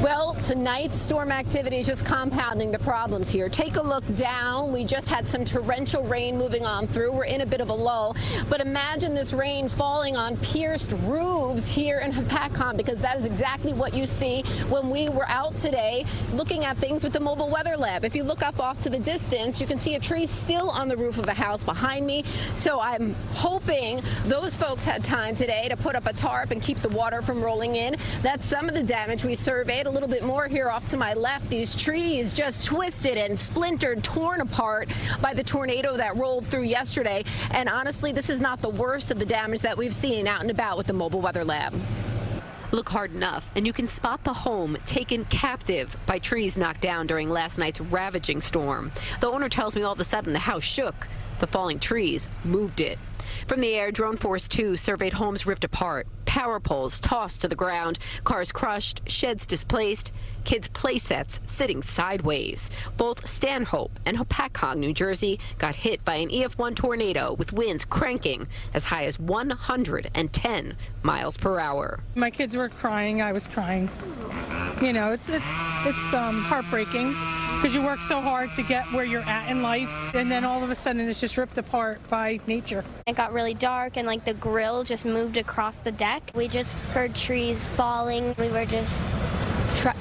Well, tonight's storm activity is just compounding the problems here. Take a look down. We just had some torrential rain moving on through. We're in a bit of a lull, but imagine this rain falling on pierced roofs here in Hopatcong, because that is exactly what you see when we were out today looking at things with the mobile weather lab. If you look up off to the distance, you can see a tree still on the roof of a house behind me. So I'm hoping those folks had time today to put up a tarp and keep the water from rolling in. That's some of the damage we surveyed. A little bit more here off to my left. These trees just twisted and splintered, torn apart by the tornado that rolled through yesterday. And honestly, this is not the worst of the damage that we've seen out and about with the mobile weather lab. Look hard enough, and you can spot the home taken captive by trees knocked down during last night's ravaging storm. The owner tells me all of a sudden the house shook. The falling trees moved it. From the air, Drone Force 2 surveyed homes ripped apart, power poles tossed to the ground, cars crushed, sheds displaced, kids' play sets sitting sideways. Both Stanhope and Hopatcong, New Jersey, got hit by an EF1 tornado with winds cranking as high as 110 miles per hour. My kids were crying. I was crying. You know, it's heartbreaking, because you work so hard to get where you're at in life, and then all of a sudden it's just ripped apart by nature. It got really dark, and like the grill just moved across the deck. We just heard trees falling. We were just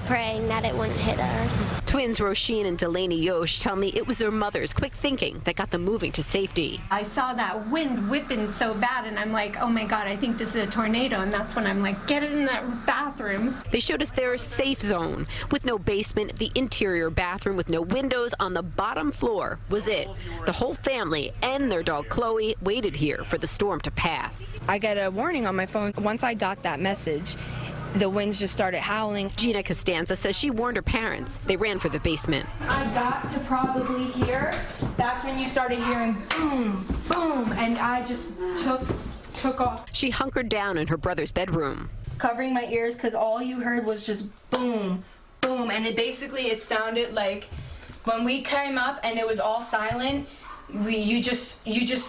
praying that it wouldn't hit us. Twins Roisin and Delaney Yosh tell me it was their mother's quick thinking that got them moving to safety. I saw that wind whipping so bad, and I'm like, oh my God, I think this is a tornado. And that's when I'm like, get in that bathroom. They showed us their safe zone with no basement. The interior bathroom with no windows on the bottom floor was it. The whole family and their dog Chloe waited here for the storm to pass. I got a warning on my phone. Once I got that message, the winds just started howling. Gina Costanza says she warned her parents. They ran for the basement. I got to probably here. That's when you started hearing boom, boom, and I just took off. She hunkered down in her brother's bedroom, covering my ears, because all you heard was just boom, boom, and it sounded like when we came up and it was all silent. You just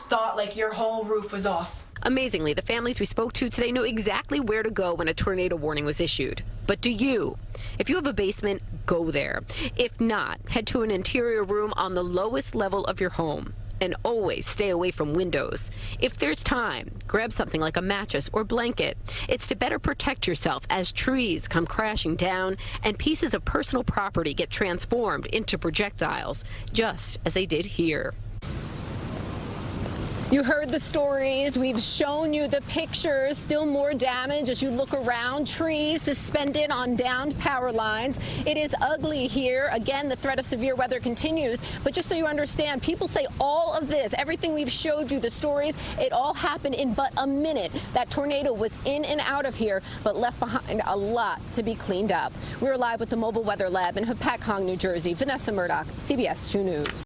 thought like your whole roof was off. Amazingly, the families we spoke to today knew exactly where to go when a tornado warning was issued. But do you? If you have a basement, go there. If not, head to an interior room on the lowest level of your home. And always stay away from windows. If there's time, grab something like a mattress or blanket. It's to better protect yourself as trees come crashing down and pieces of personal property get transformed into projectiles, just as they did here. You heard the stories. We've shown you the pictures. Still more damage as you look around. Trees suspended on downed power lines. It is ugly here. Again, the threat of severe weather continues. But just so you understand, people say all of this, everything we've showed you, the stories, it all happened in but a minute. That tornado was in and out of here, but left behind a lot to be cleaned up. We're live with the Mobile Weather Lab in Hopatcong, New Jersey. Vanessa Murdock, CBS 2 News.